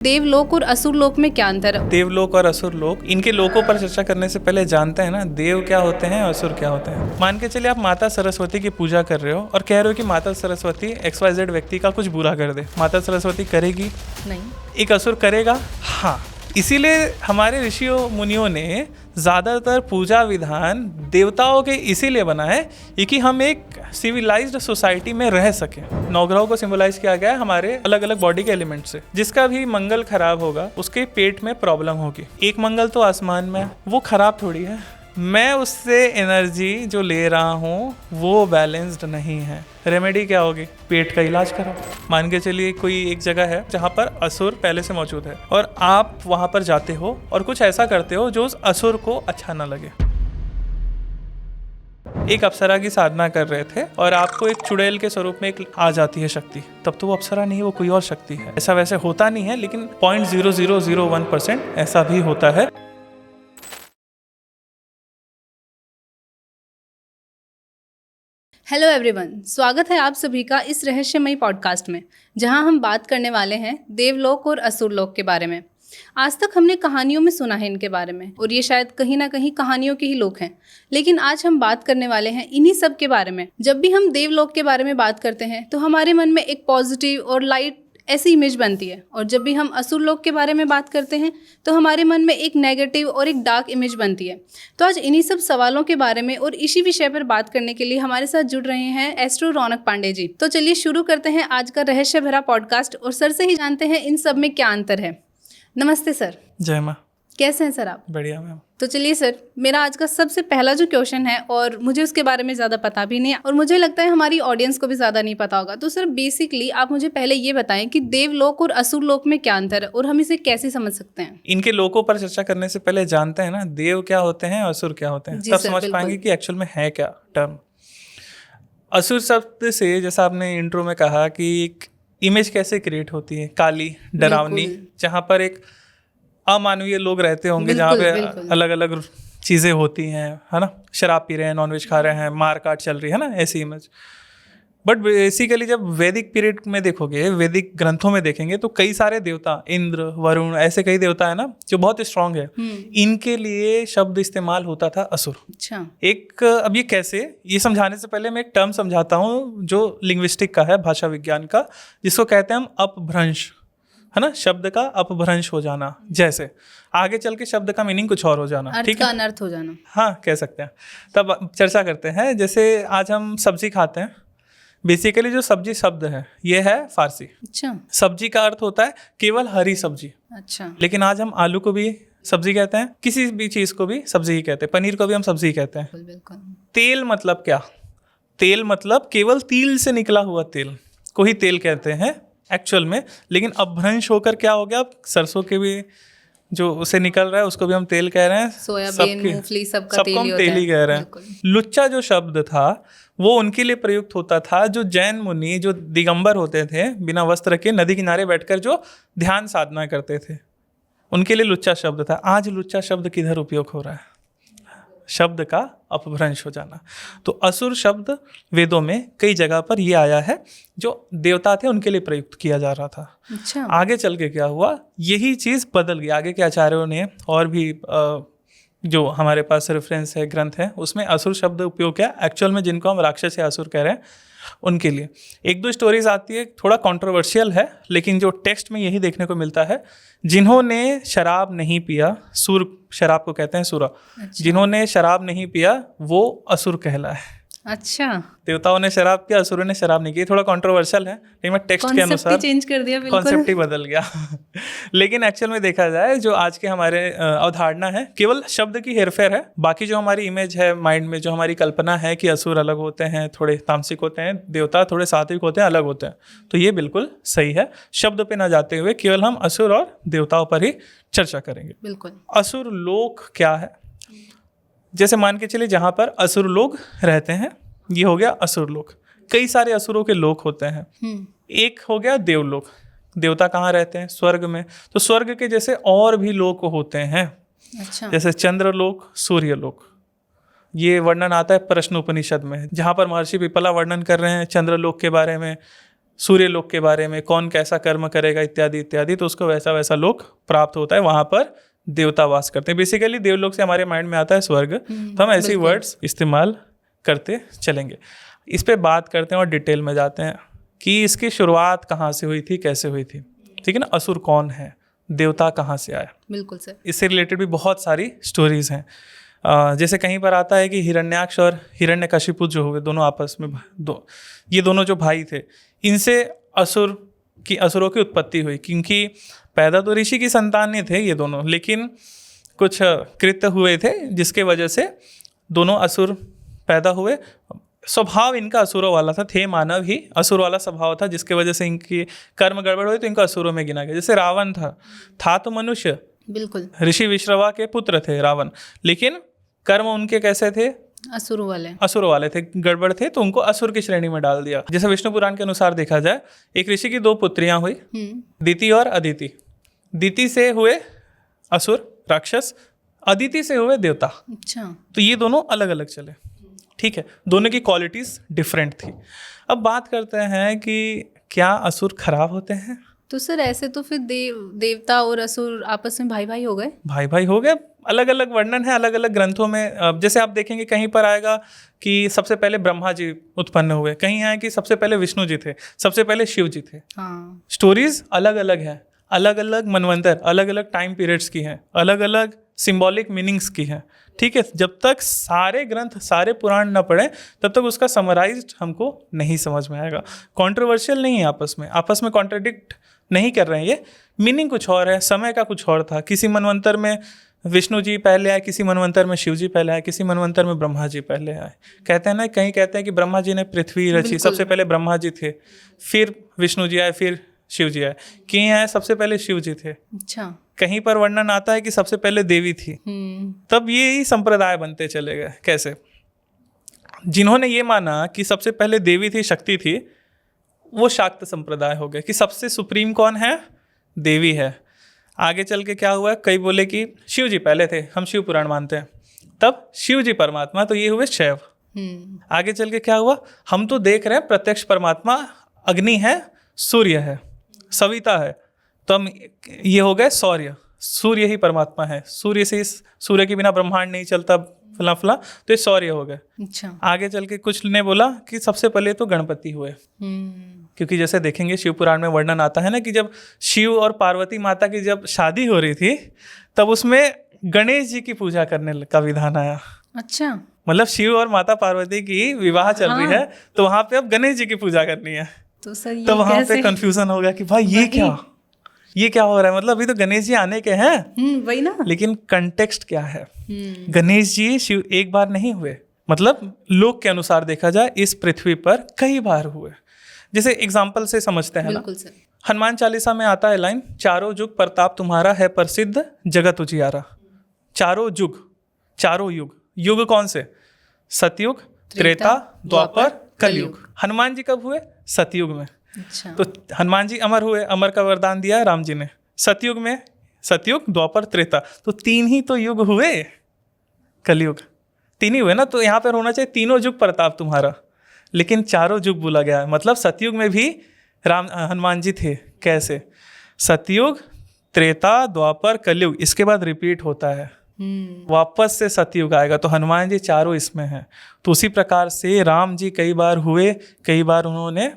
देवलोक और असुर लोक में क्या अंतर है? देवलोक और असुर लोक, इनके लोकों पर चर्चा करने से पहले जानते हैं ना देव क्या होते हैं और असुर क्या होते हैं। मान के चलिए आप माता सरस्वती की पूजा कर रहे हो और कह रहे हो कि माता सरस्वती XYZ व्यक्ति का कुछ बुरा कर दे। माता सरस्वती करेगी नहीं। एक असुर करेगा? हाँ। इसीलिए हमारे ऋषियों मुनियों ने ज़्यादातर पूजा विधान देवताओं के इसीलिए बना है कि हम एक सिविलाइज्ड सोसाइटी में रह सकें। नवग्रहों को सिंबलाइज किया गया है हमारे अलग अलग बॉडी के एलिमेंट से। जिसका भी मंगल खराब होगा उसके पेट में प्रॉब्लम होगी। एक मंगल तो आसमान में, वो खराब थोड़ी है। मैं उससे एनर्जी जो ले रहा हूँ वो बैलेंस्ड नहीं है। रेमेडी क्या होगी? पेट का इलाज करो। मान के चलिए कोई एक जगह है जहाँ पर असुर पहले से मौजूद है और आप वहाँ पर जाते हो और कुछ ऐसा करते हो जो उस असुर को अच्छा ना लगे। एक अप्सरा की साधना कर रहे थे और आपको एक चुड़ैल के स्वरूप में एक आ जाती है शक्ति, तब तो वो अप्सरा नहीं, वो कोई और शक्ति है। ऐसा वैसे होता नहीं है, लेकिन 0.0001% ऐसा भी होता है। हेलो एवरीवन, स्वागत है आप सभी का इस रहस्यमयी पॉडकास्ट में, जहां हम बात करने वाले हैं देवलोक और असुर लोक के बारे में। आज तक हमने कहानियों में सुना है इनके बारे में और ये शायद कहीं ना कहीं कहानियों के ही लोक हैं, लेकिन आज हम बात करने वाले हैं इन्हीं सब के बारे में। जब भी हम देवलोक के बारे में बात करते हैं तो हमारे मन में एक पॉजिटिव और लाइट ऐसी इमेज बनती है, और जब भी हम असुर लोक के बारे में बात करते हैं तो हमारे मन में एक नेगेटिव और एक डार्क इमेज बनती है। तो आज इन्हीं सब सवालों के बारे में और इसी विषय पर बात करने के लिए हमारे साथ जुड़ रहे हैं एस्ट्रो रौनक पांडे जी। तो चलिए शुरू करते हैं आज का रहस्य भरा पॉडकास्ट और सर से ही जानते हैं इन सब में क्या अंतर है। नमस्ते सर। जय माँ। कैसे हैं सर आप? बढ़िया मैम। तो चलिए सर, मेरा आज का सबसे पहला जो क्वेश्चन है, और मुझे उसके बारे में ज़्यादा पता भी नहीं है और मुझे लगता है हमारी ऑडियंस को भी ज़्यादा नहीं पता होगा। तो सर बेसिकली आप मुझे पहले ये बताएं कि देवलोक और असुर लोक में क्या अंतर है और हम इसे कैसे समझ सकते हैं? इनके लोकों पर चर्चा करने से पहले जानते हैं ना देव क्या होते हैं और असुर क्या होते हैं, तब समझ पाएंगे कि एक्चुअल में है क्या टर्म। असुर शब्द से, जैसा आपने इंट्रो में कहा, कि एक इमेज कैसे क्रिएट होती है, काली, डरावनी, जहाँ पर एक अमानवीय लोग रहते होंगे, जहाँ पे अलग अलग चीज़ें होती हैं, है ना। शराब पी रहे हैं, नॉनवेज खा रहे हैं, मार काट चल रही है ना, ऐसी इमेज। बट बेसिकली जब वैदिक पीरियड में देखोगे, वैदिक ग्रंथों में देखेंगे तो कई सारे देवता, इंद्र, वरुण, ऐसे कई देवता है ना जो बहुत स्ट्रांग है। इनके लिए शब्द इस्तेमाल होता था असुर। अच्छा। एक अब ये कैसे, ये समझाने से पहले मैं एक टर्म समझाता हूँ जो लिंग्विस्टिक का है, भाषा विज्ञान का, जिसको कहते हैं हम अपभ्रंश, है ना। शब्द का अपभ्रंश हो जाना, जैसे आगे चल के शब्द का मीनिंग कुछ और हो जाना, ठीक है, अनर्थ हो जाना, हाँ कह सकते हैं। तब चर्चा करते हैं। जैसे आज हम सब्जी खाते हैं, बेसिकली जो सब्जी शब्द है ये है फारसी। अच्छा। सब्जी का अर्थ होता है केवल हरी सब्जी। अच्छा। लेकिन आज हम आलू को भी सब्जी कहते हैं, किसी भी चीज़ को भी सब्जी ही कहते हैं, पनीर को भी हम सब्जी ही कहते हैं। बिल्कुल। तेल मतलब क्या? तेल मतलब केवल तिल से निकला हुआ तेल को ही तेल कहते हैं एक्चुअल में। लेकिन अपभ्रंश होकर क्या हो गया, अब सरसों के भी जो उसे निकल रहा है उसको भी हम तेल कह रहे हैं, सोयाबीन, मूंगफली, सबको हम तेल ही कह रहे हैं। लुच्चा जो शब्द था वो उनके लिए प्रयुक्त होता था जो जैन मुनि, जो दिगंबर होते थे, बिना वस्त्र के नदी किनारे बैठकर जो ध्यान साधना करते थे, उनके लिए लुच्चा शब्द था। आज लुच्चा शब्द किधर उपयोग हो रहा है? शब्द का अपभ्रंश हो जाना। तो असुर शब्द वेदों में कई जगह पर ये आया है, जो देवता थे उनके लिए प्रयुक्त किया जा रहा था। अच्छा। आगे चल के क्या हुआ, यही चीज़ बदल गई। आगे के आचार्यों ने और भी जो हमारे पास रेफरेंस है, ग्रंथ है, उसमें असुर शब्द उपयोग किया एक्चुअल में, जिनको हम राक्षस या असुर कह रहे हैं उनके लिए। एक दो स्टोरीज आती है, थोड़ा कंट्रोवर्शियल है, लेकिन जो टेक्स्ट में यही देखने को मिलता है। जिन्होंने शराब नहीं पिया, सुर शराब को कहते हैं सुरा। अच्छा। जिन्होंने शराब नहीं पिया वो असुर कहला है। अच्छा। देवताओं ने शराब पिया, असुरों ने शराब नहीं की। थोड़ा कंट्रोवर्शियल है, लेकिन मैं टेक्स्ट के अनुसार चेंज कर दिया, कॉन्सेप्ट ही बदल गया। लेकिन एक्चुअल में देखा जाए, जो आज के हमारे अवधारणा है केवल शब्द की हेरफेर है। बाकी जो हमारी इमेज है माइंड में, जो हमारी कल्पना है कि असुर अलग होते हैं, थोड़े तामसिक होते हैं, देवता थोड़े सात्विक होते हैं, अलग होते हैं, तो ये बिल्कुल सही है। शब्द पे ना जाते हुए केवल हम असुर और देवताओं पर ही चर्चा करेंगे। बिल्कुल। असुर लोक क्या है? जैसे मान के चलिए जहाँ पर असुर लोग रहते हैं, ये हो गया असुर लोक। कई सारे असुरों के लोक होते हैं। एक हो गया देवलोक। देवता कहाँ रहते हैं? स्वर्ग में। तो स्वर्ग के जैसे और भी लोक होते हैं। अच्छा। जैसे चंद्रलोक, सूर्यलोक, ये वर्णन आता है प्रश्न उपनिषद में, जहाँ पर महर्षि पिपला वर्णन कर रहे हैं चंद्रलोक के बारे में, सूर्य लोक के बारे में, कौन कैसा कर्म करेगा इत्यादि इत्यादि, तो उसको वैसा वैसा लोक प्राप्त होता है, वहाँ पर देवता वास करते हैं। बेसिकली देवलोक से हमारे माइंड में आता है स्वर्ग, तो हम ऐसी वर्ड्स इस्तेमाल करते चलेंगे। इस पे बात करते हैं और डिटेल में जाते हैं कि इसकी शुरुआत कहाँ से हुई थी, कैसे हुई थी, ठीक है ना। असुर कौन है, देवता कहाँ से आया, बिल्कुल सर। इससे रिलेटेड भी बहुत सारी स्टोरीज हैं। जैसे कहीं पर आता है कि हिरण्याक्ष और हिरण्यकशिपु जो हुए दोनों आपस में ये दोनों जो भाई थे, इनसे असुरों की उत्पत्ति हुई, क्योंकि पैदा तो ऋषि की संतान ही थे ये दोनों, लेकिन कुछ कृत्य हुए थे जिसके वजह से दोनों असुर पैदा हुए। स्वभाव इनका असुरों वाला थे मानव ही असुर वाला स्वभाव था, जिसके वजह से इनकी कर्म गड़बड़ हुई तो इनको असुरों में गिना गया। जैसे रावण था तो मनुष्य, बिल्कुल, ऋषि विश्रवा के पुत्र थे रावण, लेकिन कर्म उनके कैसे थे, असुर वाले थे, गड़बड़ थे, तो उनको असुर की श्रेणी में डाल दिया। जैसे विष्णु पुराण के अनुसार देखा जाए, एक ऋषि की 2 पुत्रियां हुई, दिति और अदिति। दिति से हुए असुर राक्षस, अदिति से हुए देवता। अच्छा, तो ये दोनों अलग अलग चले, ठीक है, दोनों की क्वालिटीज डिफरेंट थी। अब बात करते हैं कि क्या असुर खराब होते हैं। तो सर ऐसे तो फिर देवता और असुर आपस में भाई भाई हो गए, भाई हो गए। अलग अलग वर्णन है अलग अलग ग्रंथों में। जैसे आप देखेंगे कहीं पर आएगा कि सबसे पहले ब्रह्मा जी उत्पन्न हुए, कहीं है कि सबसे पहले विष्णु जी थे, सबसे पहले शिव जी थे। हाँ, स्टोरीज अलग अलग है, अलग अलग मनवंतर, अलग अलग टाइम पीरियड्स की हैं, अलग अलग सिंबॉलिक मीनिंग्स की हैं, ठीक है। जब तक सारे ग्रंथ सारे पुराण न पढ़ें तब तक उसका समराइज्ड हमको नहीं समझ में आएगा। कॉन्ट्रोवर्शियल नहीं है, आपस में कॉन्ट्रडिक्ट नहीं कर रहे हैं, ये मीनिंग कुछ और है, समय का कुछ और था। किसी मनवंतर में विष्णु जी पहले आए, किसी मनवंतर में शिव जी पहले आए, किसी मनवंतर में ब्रह्मा जी पहले आए। कहते हैं ना, कहीं कहते हैं कि ब्रह्मा जी ने पृथ्वी रची, सबसे पहले ब्रह्मा जी थे, फिर विष्णु जी आए, फिर शिव जी आए। कहीं आए सबसे पहले शिव जी थे। अच्छा, कहीं पर वर्णन आता है कि सबसे पहले देवी थी। तब ये ही संप्रदाय बनते चले गए। कैसे, जिन्होंने ये माना कि सबसे पहले देवी थी, शक्ति थी, वो शाक्त संप्रदाय हो गए कि सबसे सुप्रीम कौन है, देवी है। आगे चल के क्या हुआ, कई बोले कि शिव जी पहले थे, हम शिव पुराण मानते हैं, तब शिव जी परमात्मा, तो ये हुए शैव। आगे चल के क्या हुआ, हम तो देख रहे हैं प्रत्यक्ष परमात्मा अग्नि है, सूर्य है, सविता है, तो हम ये हो गए सौर्य, सूर्य ही परमात्मा है, सूर्य से सूर्य के बिना ब्रह्मांड नहीं चलता, फला फला, तो ये सौर्य हो गए। अच्छा, आगे चल के कुछ ने बोला कि सबसे पहले तो गणपति हुए, क्योंकि जैसे देखेंगे शिव पुराण में वर्णन आता है ना कि जब शिव और पार्वती माता की जब शादी हो रही थी तब उसमें गणेश जी की पूजा करने का विधान आया। अच्छा, मतलब शिव और माता पार्वती की विवाह चल रही है, तो वहां पे अब गणेश जी की पूजा करनी है। तो सर ये तो वहां पे कैसे? कंफ्यूजन हो गया कि भाई ये क्या हो रहा है, मतलब अभी तो गणेश जी आने के हैं, वही ना, लेकिन कंटेक्स्ट क्या है। गणेश जी शिव एक बार नहीं हुए, मतलब लोक के अनुसार देखा जाए इस पृथ्वी पर कई बार हुए। जैसे एग्जाम्पल से समझते हैं ना, हनुमान चालीसा में आता है लाइन, चारों जुग प्रताप तुम्हारा है प्रसिद्ध जगत उजियारा। चारों युग, युग कौन से, सतयुग, त्रेता, द्वापर, कलयुग। हनुमान जी कब हुए, सतयुग में। अच्छा, तो हनुमान जी अमर हुए, अमर का वरदान दिया राम जी ने सतयुग में, सतयुग, द्वापर, त्रेता, तो 3 ही तो युग हुए, कलयुग 3 ही हुए ना। तो यहाँ पर होना चाहिए तीनों जुग प्रताप तुम्हारा, लेकिन चारों जुग बोला गया है, मतलब सतयुग में भी हनुमान जी थे। कैसे, सतयुग, त्रेता, द्वापर, कलयुग, इसके बाद रिपीट होता है, वापस से सतयुग आएगा, तो हनुमान जी चारों इसमें हैं। तो उसी प्रकार से राम जी कई बार हुए, कई बार उन्होंने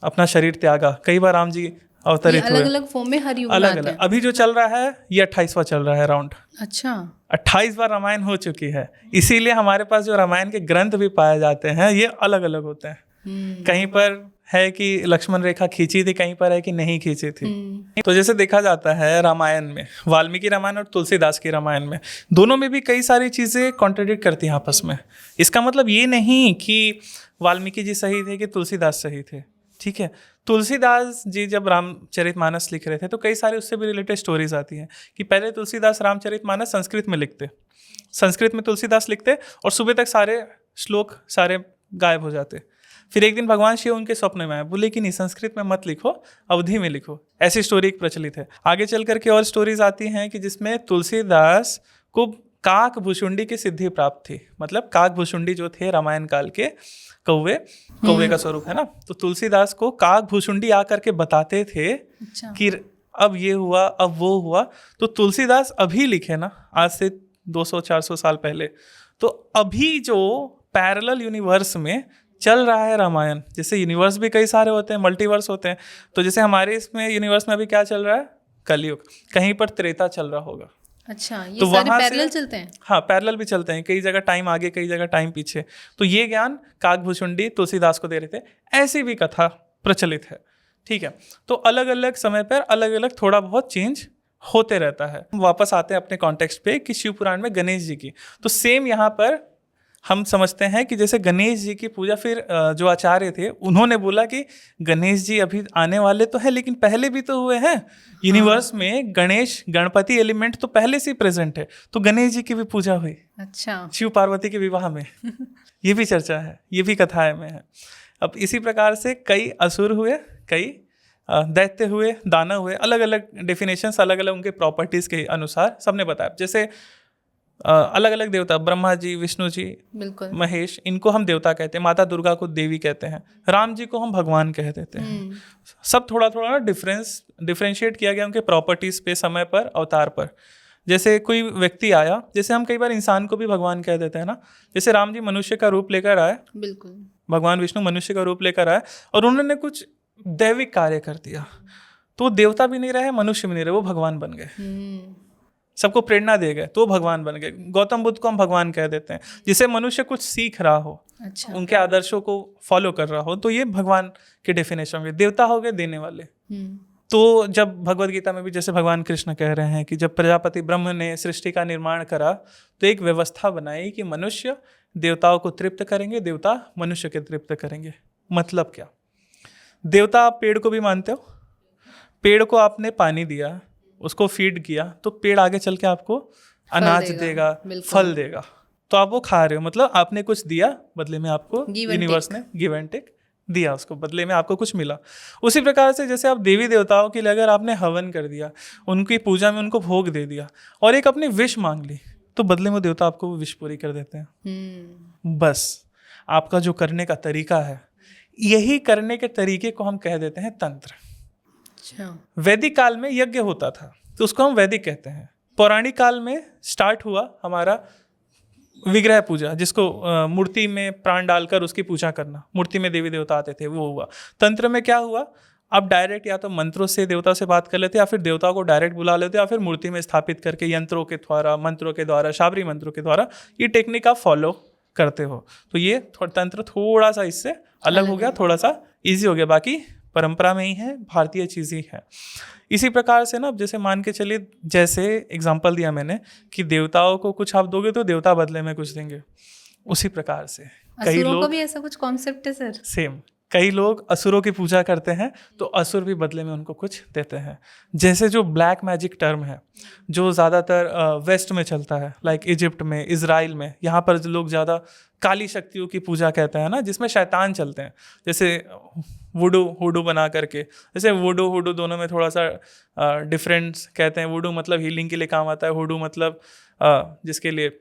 अपना शरीर त्यागा, कई बार राम जी अवतरित हुए, अलग अलग फॉर्म में हर युग अलग अलग। अभी जो चल रहा है ये 28वां चल रहा है राउंड। अच्छा, 28 बार रामायण हो चुकी है, इसीलिए हमारे पास जो रामायण के ग्रंथ भी पाए जाते हैं ये अलग अलग होते हैं। कहीं पर है कि लक्ष्मण रेखा खींची थी, कहीं पर है कि नहीं खींची थी। तो जैसे देखा जाता है रामायण में, वाल्मीकि रामायण और तुलसीदास की रामायण में, दोनों में भी कई सारी चीज़ें कॉन्ट्रडिक्ट करती हैं आपस में। इसका मतलब ये नहीं कि वाल्मीकि जी सही थे कि तुलसीदास सही थे, ठीक है। तुलसीदास जी जब रामचरितमानस लिख रहे थे तो कई सारे उससे भी रिलेटेड स्टोरीज आती हैं कि पहले तुलसीदास रामचरितमानस संस्कृत में लिखते, संस्कृत में तुलसीदास लिखते और सुबह तक सारे श्लोक सारे गायब हो जाते। फिर एक दिन भगवान शिव उनके स्वप्न में आए, बोले कि नहीं संस्कृत में मत लिखो, अवधी में लिखो। ऐसी स्टोरी एक प्रचलित है। आगे चल करके और स्टोरीज आती हैं कि जिसमें तुलसीदास को काक भुशुंडी की सिद्धि प्राप्त थी। मतलब काक भुशुंडी जो थे रामायण काल के कौवे का स्वरूप है ना, तो तुलसीदास को काक भुशुंडी आकर के बताते थे अच्छा। कि अब ये हुआ, अब वो हुआ। तो तुलसीदास अभी लिखे ना, आज से 200-400 साल पहले, तो अभी जो पैरेलल यूनिवर्स में चल रहा है रामायण, जैसे यूनिवर्स भी कई सारे होते हैं, मल्टीवर्स होते हैं, तो जैसे हमारे इसमें यूनिवर्स में अभी क्या चल रहा है, कलयुग, कहीं पर त्रेता चल रहा होगा। अच्छा, ये तो सारे वहाँ से- पैरेलल चलते हैं। हाँ, पैरेलल भी चलते हैं, कई जगह टाइम आगे, कई जगह टाइम पीछे। तो ये ज्ञान काकभूषुंडी तुलसीदास को दे रहे थे। ऐसी भी कथा प्रचलित है, ठीक है। तो अलग अलग समय पर अलग अलग थोड़ा बहुत चेंज होते रहता है। वापस आते हैं अपने कॉन्टेक्स्ट पे कि शिव पुराण में गणेश जी की, तो सेम यहाँ पर हम समझते हैं कि जैसे गणेश जी की पूजा, फिर जो आचार्य थे उन्होंने बोला कि गणेश जी अभी आने वाले तो है, लेकिन पहले भी तो हुए हैं यूनिवर्स में। गणेश गणपति एलिमेंट तो पहले से ही प्रेजेंट है, तो गणेश जी की भी पूजा हुई अच्छा। शिव पार्वती के विवाह में। ये भी चर्चा है, ये भी कथाएं में है। अब इसी प्रकार से कई असुर हुए, कई दैत्य हुए, दानव हुए, अलग अलग डेफिनेशंस, अलग अलग उनके प्रॉपर्टीज के अनुसार सबने बताया। जैसे अलग अलग देवता, ब्रह्मा जी, विष्णु जी, बिल्कुल। महेश, इनको हम देवता कहते हैं। माता दुर्गा को देवी कहते हैं। राम जी को हम भगवान कह देते हैं। सब थोड़ा थोड़ा ना डिफ्रेंशिएट किया गया उनके प्रॉपर्टीज पे, समय पर, अवतार पर। जैसे कोई व्यक्ति आया, जैसे हम कई बार इंसान को भी भगवान कह देते हैं ना, जैसे राम जी मनुष्य का रूप लेकर आए, बिल्कुल, भगवान विष्णु मनुष्य का रूप लेकर आए और उन्होंने कुछ दैविक कार्य कर दिया, तो वो देवता भी नहीं रहे, मनुष्य भी नहीं रहे, वो भगवान बन गए। सबको प्रेरणा दे गए तो भगवान बन गए। गौतम बुद्ध को हम भगवान कह देते हैं। जिसे मनुष्य कुछ सीख रहा हो, अच्छा, उनके आदर्शों को फॉलो कर रहा हो, तो ये भगवान के डेफिनेशन में देवता हो गए, देने वाले। तो जब भगवत गीता में भी जैसे भगवान कृष्ण कह रहे हैं कि जब प्रजापति ब्रह्म ने सृष्टि का निर्माण करा, तो एक व्यवस्था बनाई कि मनुष्य देवताओं को तृप्त करेंगे, देवता मनुष्य के तृप्त करेंगे। मतलब क्या? देवता, आप पेड़ को भी मानते हो, पेड़ को आपने पानी दिया, उसको फीड किया, तो पेड़ आगे चल के आपको अनाज देगा, फल देगा, तो आप वो खा रहे हो। मतलब आपने कुछ दिया, बदले में आपको यूनिवर्स ने गिव एंड टेक दिया, उसको बदले में आपको कुछ मिला। उसी प्रकार से जैसे आप देवी देवताओं के लिए अगर आपने हवन कर दिया, उनकी पूजा में उनको भोग दे दिया और एक अपनी विश मांग ली, तो बदले में देवता आपको वो विश पूरी कर देते हैं। बस आपका जो करने का तरीका है, यही करने के तरीके को हम कह देते हैं तंत्र। वैदिक काल में यज्ञ होता था, तो उसको हम वैदिक कहते हैं। पौराणिक काल में स्टार्ट हुआ हमारा विग्रह पूजा, जिसको मूर्ति में प्राण डालकर उसकी पूजा करना, मूर्ति में देवी देवता आते थे, वो हुआ। तंत्र में क्या हुआ, आप डायरेक्ट या तो मंत्रों से देवता से बात कर लेते, या फिर देवता को डायरेक्ट बुला लेते, या फिर मूर्ति में स्थापित करके यंत्रों के द्वारा, मंत्रों के द्वारा, शाबरी मंत्रों के द्वारा ये टेक्निक आप फॉलो करते हो। तो ये तंत्र थोड़ा सा इससे अलग हो गया, थोड़ा सा ईजी हो गया, बाकी परंपरा में ही है, भारतीय चीज़ ही है। इसी प्रकार से ना, अब जैसे मान के चलिए, जैसे एग्जांपल दिया मैंने कि देवताओं को कुछ आप दोगे तो देवता बदले में कुछ देंगे, उसी प्रकार से कई लोग, भी ऐसा कुछ कॉन्सेप्ट है सर? सेम, कई लोग असुरों की पूजा करते हैं, तो असुर भी बदले में उनको कुछ देते हैं। जैसे जो ब्लैक मैजिक टर्म है, जो ज़्यादातर वेस्ट में चलता है, लाइक इजिप्ट में, इजराइल में, यहाँ पर लोग ज़्यादा काली शक्तियों की पूजा कहते हैं ना, जिसमें शैतान चलते हैं। जैसे वुडू बना करके, जैसे वुडू दोनों में थोड़ा सा डिफरेंस कहते हैं। वुडू मतलब हीलिंग के लिए काम आता है, हुडू मतलब जिसके लिए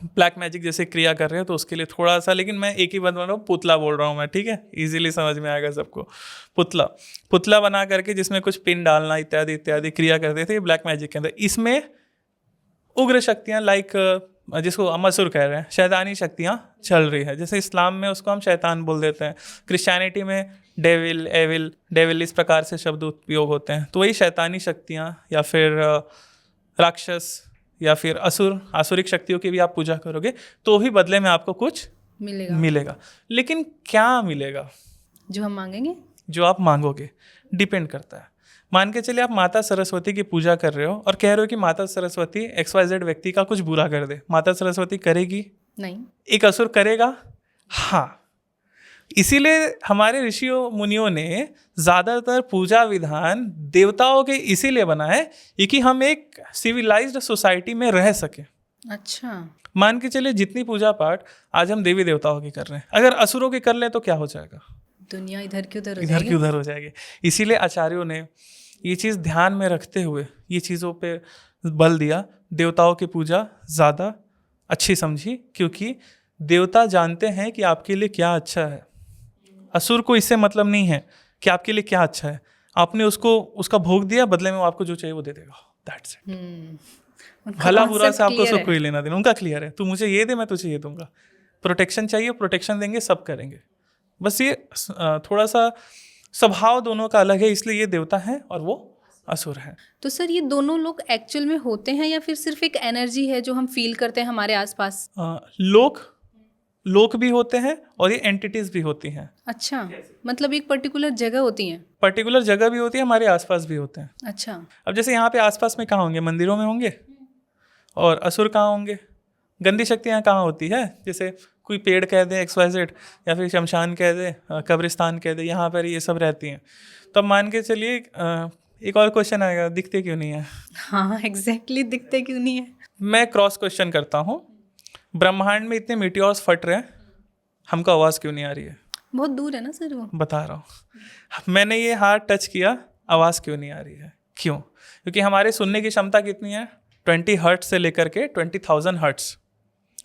ब्लैक मैजिक जैसे क्रिया कर रहे हैं, तो उसके लिए थोड़ा सा, लेकिन मैं एक ही बात बोल रहा हूँ, पुतला बोल रहा हूँ मैं, ठीक है, इजीली समझ में आएगा सबको। पुतला बना करके जिसमें कुछ पिन डालना इत्यादि इत्यादि क्रिया करते थे, ब्लैक मैजिक के अंदर। इसमें उग्र शक्तियाँ, लाइक जिसको अमसुर कह रहे हैं, शैतानी शक्तियाँ चल रही है। जैसे इस्लाम में उसको हम शैतान बोल देते हैं, क्रिश्चियनिटी में डेविल, एविल, डेविल, इस प्रकार से शब्द उपयोग होते हैं। तो वही शैतानी शक्तियाँ या फिर राक्षस या फिर आसुरिक शक्तियों की भी आप पूजा करोगे, तो भी बदले में आपको कुछ मिलेगा। लेकिन क्या मिलेगा? जो हम मांगेंगे, जो आप मांगोगे, डिपेंड करता है। मान के चलिए आप माता सरस्वती की पूजा कर रहे हो और कह रहे हो कि माता सरस्वती XYZ व्यक्ति का कुछ बुरा कर दे, माता सरस्वती करेगी? नहीं। एक असुर करेगा? हाँ। इसीलिए हमारे ऋषियों मुनियों ने ज़्यादातर पूजा विधान देवताओं के इसीलिए बनाए कि हम एक सिविलाइज्ड सोसाइटी में रह सके। अच्छा। मान के चलिए जितनी पूजा पाठ आज हम देवी देवताओं की कर रहे हैं, अगर असुरों की कर लें तो क्या हो जाएगा? दुनिया इधर की उधर हो जाएगी। इसीलिए आचार्यों ने ये चीज़ ध्यान में रखते हुए ये चीज़ों पे बल दिया, देवताओं की पूजा ज़्यादा अच्छी समझी, क्योंकि देवता जानते हैं कि आपके लिए क्या अच्छा है। असुर को इससे मतलब नहीं है कि आपके लिए क्या अच्छा है, आपने उसको उसका भोग दिया, बदले में वो आपको जो चाहिए वो दे देगा, दैट्स इट। भला बुरा से आपको उसको कोई लेना देना, उनका क्लियर है, तू मुझे ये दे मैं तुझे ये दूंगा। प्रोटेक्शन चाहिए, प्रोटेक्शन देंगे, सब करेंगे। बस ये थोड़ा सा स्वभाव दोनों का अलग है, इसलिए ये देवता है और वो असुर है। तो सर ये दोनों लोग एक्चुअल में होते हैं या फिर सिर्फ एक एनर्जी है जो हम फील करते हैं हमारे आसपास? लोक भी होते हैं और ये एंटिटीज भी होती हैं। अच्छा, मतलब एक पर्टिकुलर जगह होती हैं? पर्टिकुलर जगह भी होती है, हमारे आसपास भी होते हैं। अच्छा। अब जैसे यहाँ पे आसपास में कहाँ होंगे? मंदिरों में होंगे। और असुर कहाँ होंगे? गंदी शक्तियाँ कहाँ होती है? जैसे कोई पेड़ कह दे XYZ, या फिर शमशान कह दे, कब्रिस्तान कह दे, यहाँ पर ये सब रहती हैं। तो अब मान के चलिए एक और क्वेश्चन आएगा, दिखते क्यों नहीं है? हाँ एग्जैक्टली, दिखते क्यों नहीं है? मैं क्रॉस क्वेश्चन करता हूँ, ब्रह्मांड में इतने मीटियोर्स फट रहे हैं, हमको आवाज़ क्यों नहीं आ रही है? बहुत दूर है ना सर वो। बता रहा हूँ, मैंने ये हाथ टच किया, आवाज़ क्यों नहीं आ रही है? क्यों? क्योंकि हमारे सुनने की क्षमता कितनी है? 20 हर्ट्ज से लेकर के 20,000 हर्ट्ज,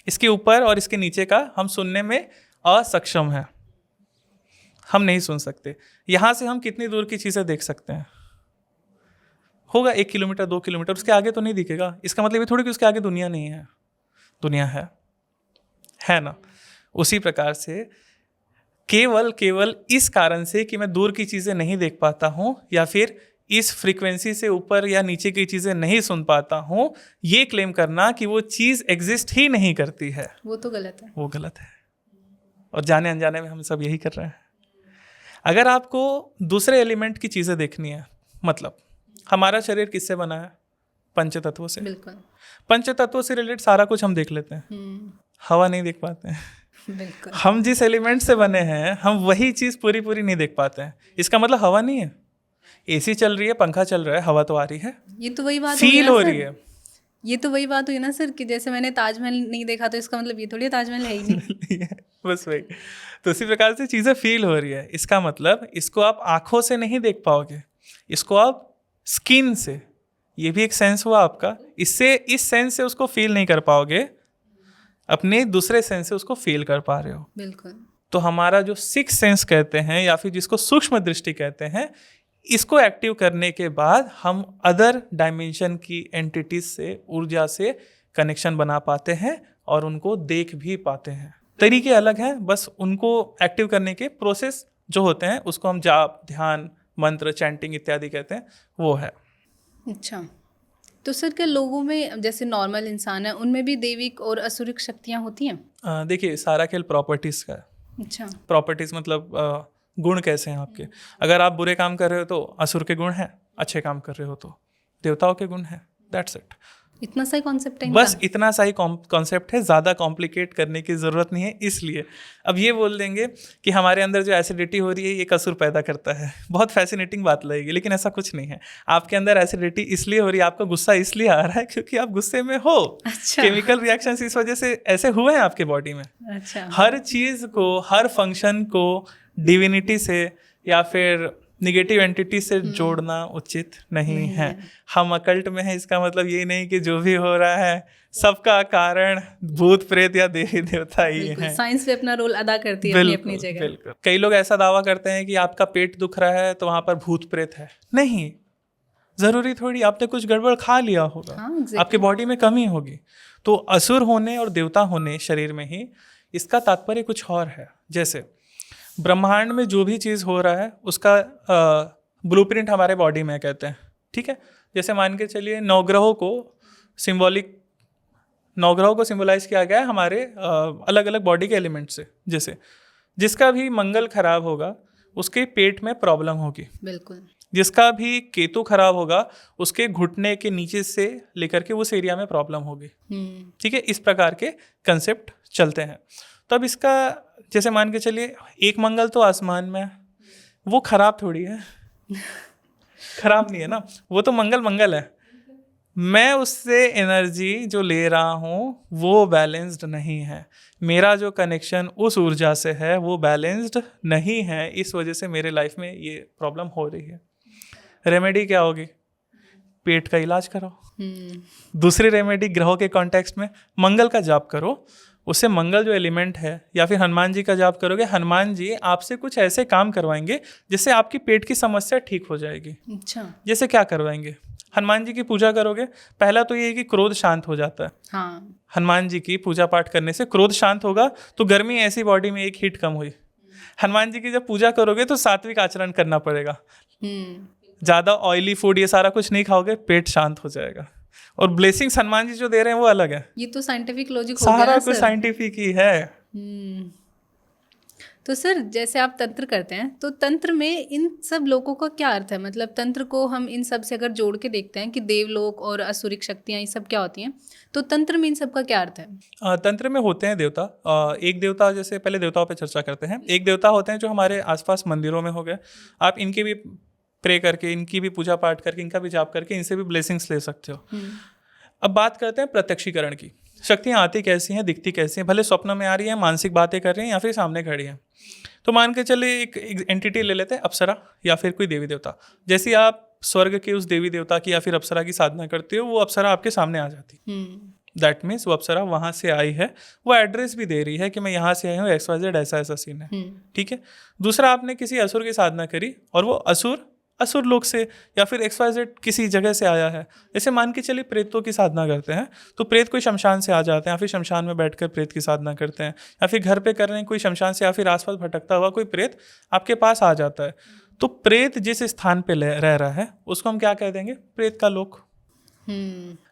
इसके ऊपर और इसके नीचे का हम सुनने में असक्षम हैं, हम नहीं सुन सकते। यहाँ से हम कितनी दूर की चीज़ें देख सकते हैं? होगा 1 किलोमीटर 2 किलोमीटर, उसके आगे तो नहीं दिखेगा। इसका मतलब ये थोड़ी कि उसके आगे दुनिया नहीं है, दुनिया है ना। उसी प्रकार से केवल इस कारण से कि मैं दूर की चीज़ें नहीं देख पाता हूँ, या फिर इस फ्रीक्वेंसी से ऊपर या नीचे की चीज़ें नहीं सुन पाता हूँ, ये क्लेम करना कि वो चीज़ एग्जिस्ट ही नहीं करती है, वो तो गलत है। वो गलत है। और जाने अनजाने में हम सब यही कर रहे हैं। अगर आपको दूसरे एलिमेंट की चीज़ें देखनी है, मतलब हमारा शरीर किससे बना है? पंच तत्वों से। बिल्कुल। पंच तत्वों से रिलेटेड सारा कुछ हम देख लेते हैं, हवा नहीं देख पाते हैं। बिल्कुल। हम जिस एलिमेंट से बने हैं, हम वही चीज़ पूरी नहीं देख पाते हैं। इसका मतलब हवा नहीं है। AC चल रही है, पंखा चल रहा है, हवा तो आ रही है, ये तो वही बात फील हो रही है। ये तो वही बात हुई ना सर कि जैसे मैंने ताजमहल नहीं देखा तो इसका मतलब ये थोड़ी ताजमहल है ही नहीं। बस वही। तो इसी प्रकार से चीज़ें फील हो रही है, इसका मतलब इसको आप आंखों से नहीं देख पाओगे, इसको आप स्किन से, ये भी एक सेंस हुआ आपका, इससे इस सेंस से उसको फील नहीं कर पाओगे, अपने दूसरे सेंस से उसको फील कर पा रहे हो। बिल्कुल। तो हमारा जो 6 सेंस कहते हैं, या फिर जिसको सूक्ष्म दृष्टि कहते हैं, इसको एक्टिव करने के बाद हम अदर डायमेंशन की एंटिटीज से, ऊर्जा से कनेक्शन बना पाते हैं और उनको देख भी पाते हैं। तरीके अलग हैं, बस उनको एक्टिव करने के प्रोसेस जो होते हैं उसको हम जाप, ध्यान, मंत्र, चैंटिंग इत्यादि कहते हैं, वो है। अच्छा, तो सर क्या लोगों में जैसे नॉर्मल इंसान है उनमें भी दैविक और असुरिक शक्तियाँ होती हैं? देखिए, सारा खेल प्रॉपर्टीज़ का है। अच्छा। प्रॉपर्टीज़ मतलब गुण कैसे हैं आपके। अगर आप बुरे काम कर रहे हो तो असुर के गुण हैं, अच्छे काम कर रहे हो तो देवताओं के गुण हैं, दैट्स इट। इतना सा ही कॉन्सेप्ट है बस इतना सा ही कॉन्सेप्ट है, ज़्यादा कॉम्प्लिकेट करने की ज़रूरत नहीं है। इसलिए अब ये बोल देंगे कि हमारे अंदर जो एसिडिटी हो रही है ये असुर पैदा करता है, बहुत फैसिनेटिंग बात लगेगी, लेकिन ऐसा कुछ नहीं है। आपके अंदर एसिडिटी इसलिए हो रही है, आपका गुस्सा इसलिए आ रहा है क्योंकि आप गुस्से में हो। अच्छा। केमिकल रिएक्शंस इस वजह से ऐसे हुए हैं आपके बॉडी में। अच्छा। हर चीज़ को, हर फंक्शन को डिविनिटी से या फिर निगेटिव एंटिटी से जोड़ना उचित नहीं है। हम अकल्ट में हैं, इसका मतलब ये नहीं कि जो भी हो रहा है सबका कारण भूत प्रेत या देवी देवता ही है। साइंस भी अपना रोल अदा करती है अपनी जगह। बिल्कुल। कई लोग ऐसा दावा करते हैं कि आपका पेट दुख रहा है तो वहाँ पर भूत प्रेत है। नहीं, जरूरी थोड़ी, आपने कुछ गड़बड़ खा लिया होगा। हाँ, exactly। आपके बॉडी में कमी होगी। तो असुर होने और देवता होने शरीर में ही, इसका तात्पर्य कुछ और है। जैसे ब्रह्मांड में जो भी चीज़ हो रहा है उसका ब्लूप्रिंट हमारे बॉडी में कहते हैं, ठीक है। जैसे मान के चलिए नवग्रहों को सिंबलाइज किया गया है हमारे अलग अलग बॉडी के एलिमेंट से। जैसे जिसका भी मंगल खराब होगा उसके पेट में प्रॉब्लम होगी। बिल्कुल। जिसका भी केतु खराब होगा उसके घुटने के नीचे से लेकर के उस एरिया में प्रॉब्लम होगी, ठीक है। इस प्रकार के कंसेप्ट चलते हैं। तो अब इसका जैसे मान के चलिए एक मंगल तो आसमान में है, वो खराब थोड़ी है, खराब नहीं है ना, वो तो मंगल है। मैं उससे एनर्जी जो ले रहा हूँ वो बैलेंस्ड नहीं है, मेरा जो कनेक्शन उस ऊर्जा से है वो बैलेंस्ड नहीं है, इस वजह से मेरे लाइफ में ये प्रॉब्लम हो रही है। रेमेडी क्या होगी? पेट का इलाज कराओ। दूसरी रेमेडी ग्रहों के कॉन्टेक्स्ट में मंगल का जाप करो, उससे मंगल जो एलिमेंट है, या फिर हनुमान जी का जाप करोगे, हनुमान जी आपसे कुछ ऐसे काम करवाएंगे जिससे आपकी पेट की समस्या ठीक हो जाएगी। अच्छा। जैसे क्या करवाएंगे? हनुमान जी की पूजा करोगे, पहला तो ये है कि क्रोध शांत हो जाता है। हाँ। हनुमान हनुमान जी की पूजा पाठ करने से क्रोध शांत होगा, तो गर्मी ऐसी बॉडी में एक हीट कम हुई। हनुमान जी की जब पूजा करोगे तो सात्विक आचरण करना पड़ेगा, ज़्यादा ऑयली फूड ये सारा कुछ नहीं खाओगे, पेट शांत हो जाएगा। और ब्लेसिंग्स हनुमान जी जो दे रहे हैं वो अलग है। ये तो साइंटिफिक लॉजिक हो गया सारा ना कुछ सर? साइंटिफिक ही है। तो सर जैसे आप तंत्र करते हैं, तो तंत्र में इन सब लोगों का क्या अर्थ है? मतलब तंत्र को हम इन सब से अगर जोड़ के देखते हैं कि देवलोक और असुरिक शक्तियाँ ये सब क्या होती हैं, तो तंत्र में इन सब का क्या अर्थ है? तंत्र में होते हैं देवता। एक देवता, जैसे पहले देवताओं पे चर्चा करते हैं। एक देवता होते हैं जो हमारे आसपास मंदिरों में हो गए, आप इनके भी प्रे करके, इनकी भी पूजा पाठ करके, इनका भी जाप करके इनसे भी ब्लेसिंग्स ले सकते हो। अब बात करते हैं प्रत्यक्षीकरण की। शक्तियाँ आती कैसी हैं, दिखती कैसी हैं? भले स्वप्न में आ रही हैं, मानसिक बातें कर रही हैं, या फिर सामने खड़ी हैं। तो मान के चले एक एंटिटी ले लेते हैं, अप्सरा या फिर कोई देवी देवता। जैसे आप स्वर्ग के उस देवी देवता की या फिर अप्सरा की साधना करते हो, वो अप्सरा आपके सामने आ जाती है। दैट मीन्स वो अप्सरा वहाँ से आई है, वो एड्रेस भी दे रही है कि मैं यहाँ से आई हूँ, XYZ ऐसा ऐसा सीन है। ठीक है। दूसरा, आपने किसी असुर की साधना करी और वो असुर लोक से या फिर XYZ किसी जगह से आया है। जैसे मान के चलिए प्रेतों की साधना करते हैं, तो प्रेत कोई शमशान से आ जाते हैं, या फिर शमशान में बैठकर प्रेत की साधना करते हैं, या फिर घर पे कर रहे हैं कोई शमशान से, या फिर आसपास भटकता हुआ कोई प्रेत आपके पास आ जाता है। तो प्रेत जिस स्थान पे रह रहा है उसको हम क्या कह देंगे? प्रेत का लोक।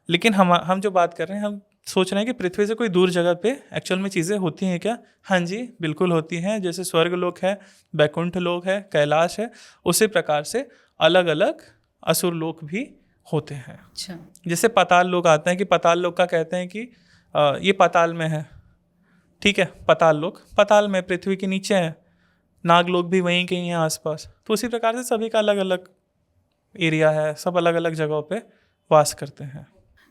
लेकिन हम जो बात कर रहे हैं, हम सोच रहे हैं कि पृथ्वी से कोई दूर जगह पे एक्चुअल में चीज़ें होती हैं क्या? हाँ जी, बिल्कुल होती हैं। जैसे स्वर्ग लोक है, बैकुंठ लोक है, कैलाश है, उसी प्रकार से अलग अलग असुर लोक भी होते हैं। अच्छा। जैसे पाताल लोक आते हैं, कि पाताल लोक का कहते हैं कि ये पाताल में है। ठीक है, पाताल लोक पाताल में, पृथ्वी के नीचे है। नाग लोक भी वहीं कहीं हैं आसपास। तो उसी प्रकार से सभी का अलग अलग एरिया है, सब अलग अलग जगहों पे वास करते हैं।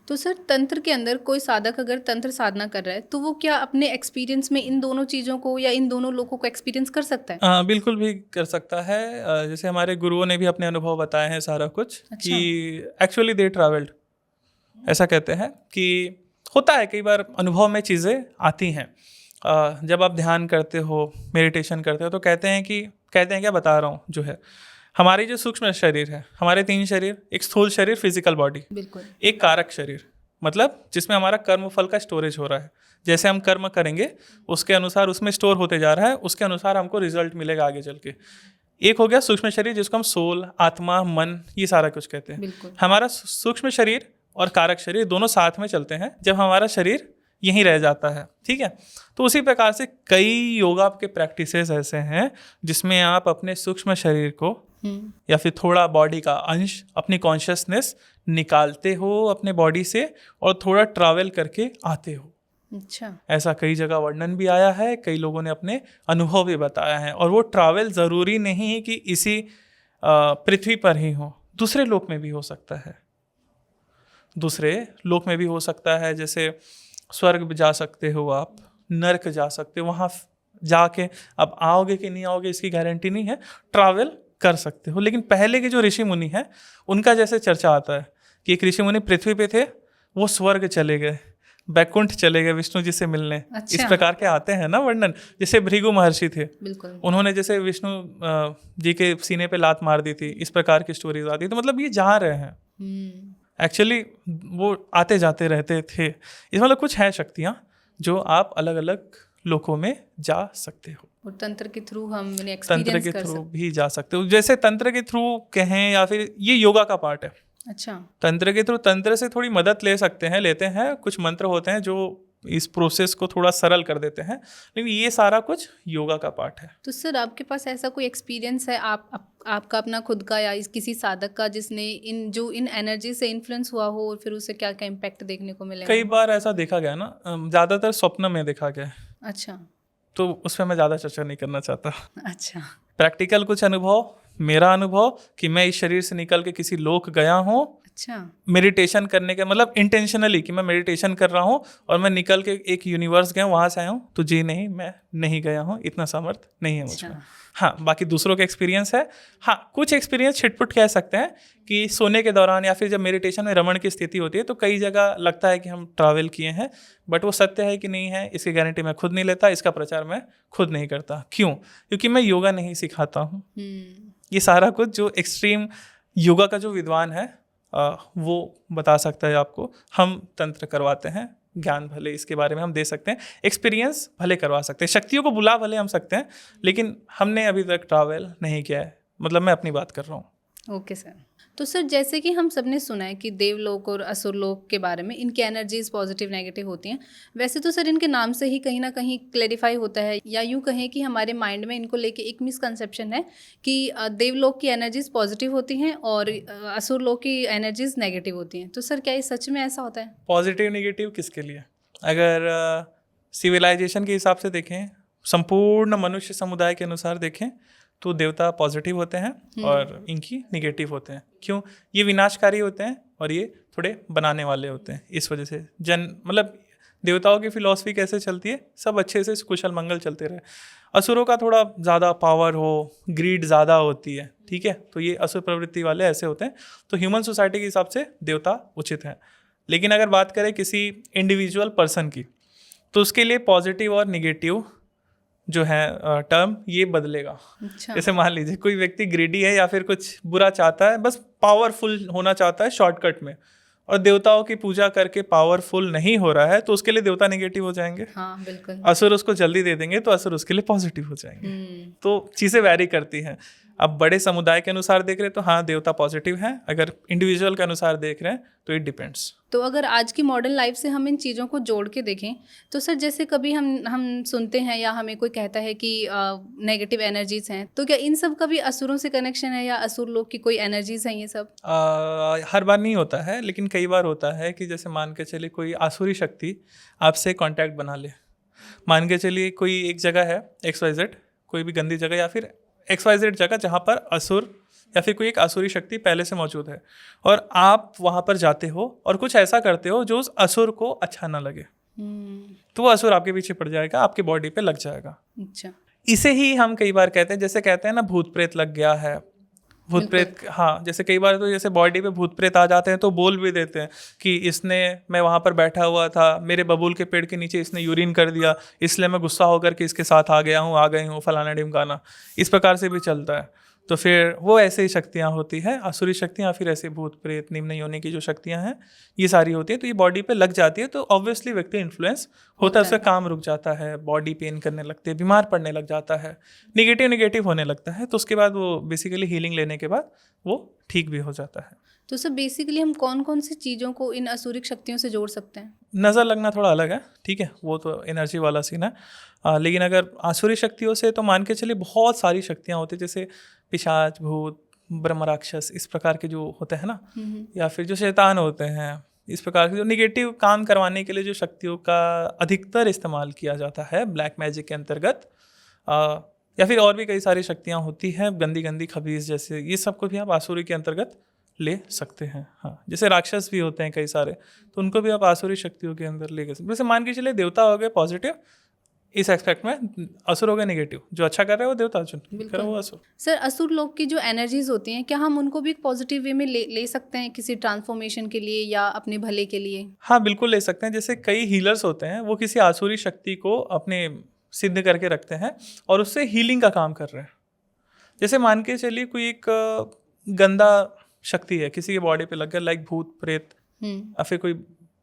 तो सर तंत्र के अंदर कोई साधक अगर तंत्र साधना कर रहा है, तो वो क्या अपने एक्सपीरियंस में इन दोनों चीज़ों को या इन दोनों लोगों को एक्सपीरियंस कर सकता है? बिल्कुल भी कर सकता है। जैसे हमारे गुरुओं ने भी अपने अनुभव बताए हैं सारा कुछ। अच्छा। कि एक्चुअली दे ट्रैवल्ड, ऐसा कहते हैं कि होता है कई बार अनुभव में चीज़ें आती हैं। जब आप ध्यान करते हो, मेडिटेशन करते हो, तो कहते हैं क्या बता रहा हूँ, जो है हमारी जो सूक्ष्म शरीर है, हमारे 3 शरीर, एक स्थूल शरीर फिजिकल बॉडी, बिल्कुल, एक कारक शरीर मतलब जिसमें हमारा कर्म फल का स्टोरेज हो रहा है। जैसे हम कर्म करेंगे उसके अनुसार उसमें स्टोर होते जा रहा है, उसके अनुसार हमको रिजल्ट मिलेगा आगे चल के। एक हो गया सूक्ष्म शरीर जिसको हम सोल, आत्मा, मन, ये सारा कुछ कहते हैं। हमारा सूक्ष्म शरीर और कारक शरीर दोनों साथ में चलते हैं जब हमारा शरीर यहीं रह जाता है। ठीक है। तो उसी प्रकार से कई योगा के प्रैक्टिसेस ऐसे हैं जिसमें आप अपने सूक्ष्म शरीर को या फिर थोड़ा बॉडी का अंश, अपनी कॉन्शियसनेस निकालते हो अपने बॉडी से और थोड़ा ट्रैवल करके आते हो। अच्छा। ऐसा कई जगह वर्णन भी आया है, कई लोगों ने अपने अनुभव भी बताया है। और वो ट्रैवल ज़रूरी नहीं है कि इसी पृथ्वी पर ही हो, दूसरे लोक में भी हो सकता है। दूसरे लोक में भी हो सकता है, जैसे स्वर्ग जा सकते हो आप, नर्क जा सकते हो, वहाँ जाके अब आओगे कि नहीं आओगे इसकी गारंटी नहीं है, ट्रैवल कर सकते हो। लेकिन पहले के जो ऋषि मुनि हैं उनका जैसे चर्चा आता है कि एक ऋषि मुनि पृथ्वी पे थे, वो स्वर्ग चले गए, बैकुंठ चले गए विष्णु जी से मिलने। अच्छा। इस प्रकार के आते हैं ना वर्णन। जैसे भृगु महर्षि थे, उन्होंने जैसे विष्णु जी के सीने पे लात मार दी थी, इस प्रकार की स्टोरीज आती। तो मतलब ये जा रहे हैं, एक्चुअली वो आते जाते रहते थे। इस मतलब कुछ है शक्तियाँ जो आप अलग अलग लोकों में जा सकते हो। और तंत्र के थ्रू हम तंत्र के थ्रू भी जा सकते हो। जैसे तंत्र के थ्रू कहें या फिर ये योगा का पार्ट है। अच्छा। तंत्र के थ्रू तंत्र से थोड़ी मदद लेते हैं, कुछ मंत्र होते हैं जो इस प्रोसेस को थोड़ा सरल कर देते हैं, लेकिन ये सारा कुछ योगा का पार्ट है। तो सर आपके पास ऐसा कोई एक्सपीरियंस है आपका अपना खुद का या किसी साधक का जिसने इन एनर्जी से इन्फ्लुएंस हुआ हो और फिर उसे क्या क्या इम्पैक्ट देखने को मिले? कई बार ऐसा देखा गया ना, ज़्यादातर स्वप्न में देखा गया। अच्छा। तो उस पर मैं ज़्यादा चर्चा नहीं करना चाहता। अच्छा। प्रैक्टिकल कुछ अनुभव, मेरा अनुभव कि मैं इस शरीर से निकल के किसी लोक गया हूँ। अच्छा। मेडिटेशन करने के मतलब इंटेंशनली कि मैं मेडिटेशन कर रहा हूँ और मैं निकल के एक यूनिवर्स गया, वहाँ से आया हूँ, तो जी नहीं, मैं नहीं गया हूँ, इतना सामर्थ्य नहीं है मुझमें। हाँ, बाकी दूसरों का एक्सपीरियंस है। हाँ, कुछ एक्सपीरियंस छिटपुट कह सकते हैं कि सोने के दौरान या फिर जब मेडिटेशन में रमण की स्थिति होती है तो कई जगह लगता है कि हम ट्रैवल किए हैं, बट वो सत्य है कि नहीं है इसकी गारंटी मैं खुद नहीं लेता, इसका प्रचार मैं खुद नहीं करता। क्यों? क्योंकि मैं योगा नहीं सिखाता हूँ। ये सारा कुछ जो एक्सट्रीम योगा का जो विद्वान है वो बता सकता है आपको। हम तंत्र करवाते हैं, ज्ञान भले इसके बारे में हम दे सकते हैं, एक्सपीरियंस भले करवा सकते हैं, शक्तियों को बुला भले हम सकते हैं, लेकिन हमने अभी तक ट्रैवल नहीं किया है। मतलब मैं अपनी बात कर रहा हूँ। Okay sir. तो सर जैसे कि हम सबने सुना है कि देवलोक और असुरलोक के बारे में इनकी एनर्जीज पॉजिटिव नेगेटिव होती हैं, वैसे तो सर इनके नाम से ही कहीं ना कहीं क्लेरिफाई होता है, या यूँ कहें कि हमारे माइंड में इनको लेके एक मिसकंसेप्शन है कि देवलोक की एनर्जीज पॉजिटिव होती हैं और असुरलोक की एनर्जीज नेगेटिव होती हैं। तो सर क्या ये सच में ऐसा होता है? पॉजिटिव नेगेटिव किसके लिए? अगर सिविलाइजेशन के हिसाब से देखें, संपूर्ण मनुष्य समुदाय के अनुसार देखें तो देवता पॉजिटिव होते हैं और इनकी निगेटिव होते हैं। क्यों? ये विनाशकारी होते हैं और ये थोड़े बनाने वाले होते हैं। इस वजह से मतलब देवताओं की फिलॉसफी कैसे चलती है, सब अच्छे से कुशल मंगल चलते रहे। असुरों का थोड़ा ज़्यादा पावर हो, ग्रीड ज़्यादा होती है, ठीक है, तो ये असुर प्रवृत्ति वाले ऐसे होते हैं। तो ह्यूमन सोसाइटी के हिसाब से देवता उचित हैं। लेकिन अगर बात करें किसी इंडिविजुअल पर्सन की, तो उसके लिए पॉजिटिव और निगेटिव जो है टर्म ये बदलेगा। अच्छा। जैसे मान लीजिए कोई व्यक्ति ग्रीडी है या फिर कुछ बुरा चाहता है, बस पावरफुल होना चाहता है शॉर्टकट में, और देवताओं की पूजा करके पावरफुल नहीं हो रहा है, तो उसके लिए देवता नेगेटिव हो जाएंगे। हाँ बिल्कुल। असुर उसको जल्दी दे देंगे तो असुर उसके लिए पॉजिटिव हो जाएंगे। तो चीज़ें वैरी करती हैं। अब बड़े समुदाय के अनुसार देख रहे हैं तो हाँ देवता पॉजिटिव हैं, अगर इंडिविजुअल के अनुसार देख रहे हैं तो इट डिपेंड्स। तो अगर आज की मॉडर्न लाइफ से हम इन चीज़ों को जोड़ के देखें तो सर जैसे कभी हम सुनते हैं या हमें कोई कहता है कि नेगेटिव एनर्जीज हैं, तो क्या इन सब का भी असुरों से कनेक्शन है या असुर लोग की कोई एनर्जीज हैं ये सब? हर बार नहीं होता है, लेकिन कई बार होता है कि जैसे मान के चलिए कोई आसुरी शक्ति आपसे कांटेक्ट बना ले। मान के चलिए कोई एक जगह है XYZ, कोई भी गंदी जगह या फिर XYZ जगह जहाँ पर असुर या फिर कोई एक आसुरी शक्ति पहले से मौजूद है, और आप वहाँ पर जाते हो और कुछ ऐसा करते हो जो उस असुर को अच्छा ना लगे, तो वो असुर आपके पीछे पड़ जाएगा, आपकी बॉडी पे लग जाएगा। अच्छा। इसे ही हम कई बार कहते हैं, जैसे कहते हैं ना भूत प्रेत लग गया है, भूत प्रेत। हाँ, जैसे कई बार तो जैसे बॉडी पे भूत प्रेत आ जाते हैं तो बोल भी देते हैं कि मैं वहाँ पर बैठा हुआ था, मेरे बबूल के पेड़ के नीचे इसने यूरिन कर दिया, इसलिए मैं गुस्सा होकर के इसके साथ आ गई हूँ फलाना ढिमकाना। इस प्रकार से भी चलता है। तो फिर वो ऐसे ही शक्तियाँ होती हैं, आसुरी शक्तियाँ, फिर ऐसे भूत प्रेत निम्न योनि की जो शक्तियाँ हैं ये सारी होती हैं। तो ये बॉडी पे लग जाती है तो ऑब्वियसली व्यक्ति इन्फ्लुएंस होता है, उसका काम रुक जाता है, बॉडी पेन करने लगते हैं, बीमार पड़ने लग जाता है, निगेटिव होने लगता है। तो उसके बाद वो बेसिकली हीलिंग लेने के बाद वो ठीक भी हो जाता है। तो सर बेसिकली हम कौन कौन सी चीज़ों को इन असुरिक शक्तियों से जोड़ सकते हैं? नज़र लगना थोड़ा अलग है, ठीक है, वो तो एनर्जी वाला सीन है। लेकिन अगर आसुरी शक्तियों से तो मान के चलिए बहुत सारी शक्तियाँ होती हैं, जैसे पिशाच, भूत, ब्रह्म राक्षस, इस प्रकार के जो होते हैं ना, या फिर जो शैतान होते हैं, इस प्रकार के जो निगेटिव काम करवाने के लिए जो शक्तियों का अधिकतर इस्तेमाल किया जाता है ब्लैक मैजिक के अंतर्गत, या फिर और भी कई सारी शक्तियाँ होती हैं गंदी खबीस जैसे, ये सबको भी आप आसुरी के अंतर्गत ले सकते हैं। हाँ, जैसे राक्षस भी होते हैं कई सारे, तो उनको भी आप आसुरी शक्तियों के अंदर ले सकते। जैसे मान के चलिए देवता हो गए पॉजिटिव इस एस्पेक्ट में, असुर हो गए नेगेटिव, जो अच्छा कर रहे हैं वो देवता, जो कर रहे हैं वो असुर। सर असुर लोग की जो एनर्जीज होती हैं, क्या हम उनको भी पॉजिटिव वे में ले सकते हैं किसी ट्रांसफॉर्मेशन के लिए या अपने भले के लिए? हाँ बिल्कुल ले सकते हैं। जैसे कई हीलर्स होते हैं, वो किसी आसुरी शक्ति को अपने सिद्ध करके रखते हैं और उससे हीलिंग का काम कर रहे हैं। जैसे मान के चलिए कोई एक गंदा शक्ति है किसी की बॉडी पे लग गया, लाइक भूत प्रेत, या फिर कोई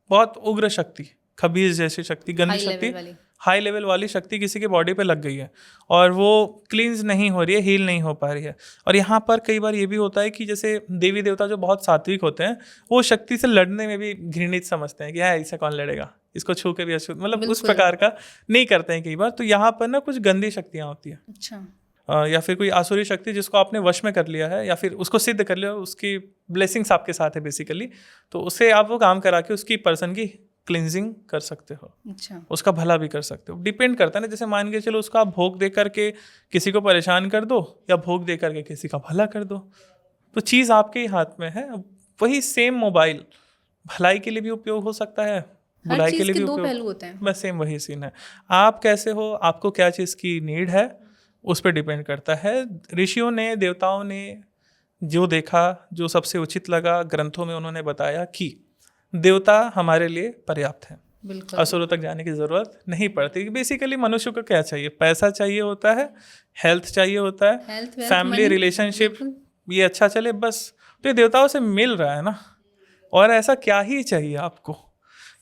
बहुत उग्र शक्ति, खबीस जैसी शक्ति, गंदी शक्ति, हाई लेवल वाली शक्ति किसी की बॉडी पे लग गई है और वो क्लींस नहीं हो रही है, हील नहीं हो पा रही है। और यहाँ पर कई बार ये भी होता है कि जैसे देवी देवता जो बहुत सात्विक होते हैं, वो शक्ति से लड़ने में भी घृणित समझते हैं कि हाँ इससे कौन लड़ेगा, इसको छू के भी अछूत, मतलब उस प्रकार का नहीं करते हैं कई बार। तो यहाँ पर ना कुछ गंदी शक्तियाँ होती हैं। अच्छा। या फिर कोई आसुरी शक्ति जिसको आपने वश में कर लिया है या फिर उसको सिद्ध कर लिया, उसकी ब्लेसिंग्स आपके साथ है बेसिकली, तो उससे आप वो काम करा के उसकी पर्सन की क्लिनजिंग कर सकते हो। अच्छा। उसका भला भी कर सकते हो, डिपेंड करता है ना। जैसे मान के चलो उसका भोग दे करके किसी को परेशान कर दो या भोग दे करके किसी का भला कर दो, तो चीज़ आपके ही हाथ में है। वही सेम मोबाइल भलाई के लिए भी उपयोग हो सकता है, बुराई के लिए भी उपयोग, पहलू होते हैं। बस सेम वही सीन है। आप कैसे हो, आपको क्या चीज़ की नीड है, उस पर डिपेंड करता है। ऋषियों ने, देवताओं ने जो देखा, जो सबसे उचित लगा, ग्रंथों में उन्होंने बताया कि देवता हमारे लिए पर्याप्त है, बिल्कुल। असुरों तक जाने की ज़रूरत नहीं पड़ती। बेसिकली मनुष्य को क्या चाहिए? पैसा चाहिए होता है, हेल्थ चाहिए होता है, health, wealth, family money, relationship, बिल्कुल। ये अच्छा चले बस। तो ये देवताओं से मिल रहा है ना, और ऐसा क्या ही चाहिए आपको?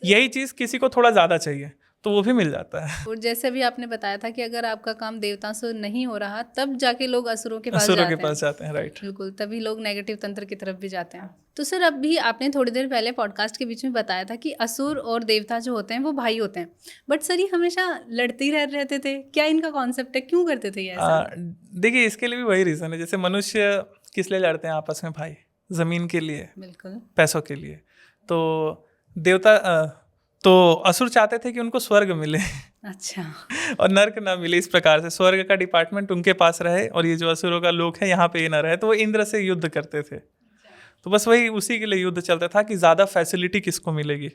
यही चीज़ किसी को थोड़ा ज़्यादा चाहिए तो वो भी मिल जाता है। और जैसे भी आपने बताया था कि अगर आपका काम देवताओं से नहीं हो रहा तब जाके लोग असुरों के पास असुरों जाते के पास जाते हैं, राइट। बिल्कुल, तभी लोग नेगेटिव तंत्र की तरफ भी जाते हैं। तो सर, अभी आपने थोड़ी देर पहले पॉडकास्ट के बीच में बताया था कि असुर और देवता जो होते हैं वो भाई होते हैं, बट सर ये हमेशा लड़ते ही रहते थे, क्या इनका कॉन्सेप्ट है, क्यों करते थे ये ऐसा? देखिए, इसके लिए भी वही रीज़न है। जैसे मनुष्य किस लिए लड़ते हैं आपस में? भाई, ज़मीन के लिए, बिल्कुल। पैसों के लिए। तो देवता तो असुर चाहते थे कि उनको स्वर्ग मिले अच्छा। और नर्क ना मिले। इस प्रकार से स्वर्ग का डिपार्टमेंट उनके पास रहे और ये जो असुरों का लोक है यहाँ पे ये ना रहे। तो वो इंद्र से युद्ध करते थे। तो बस वही उसी के लिए युद्ध चलता था कि ज़्यादा फैसिलिटी किसको मिलेगी।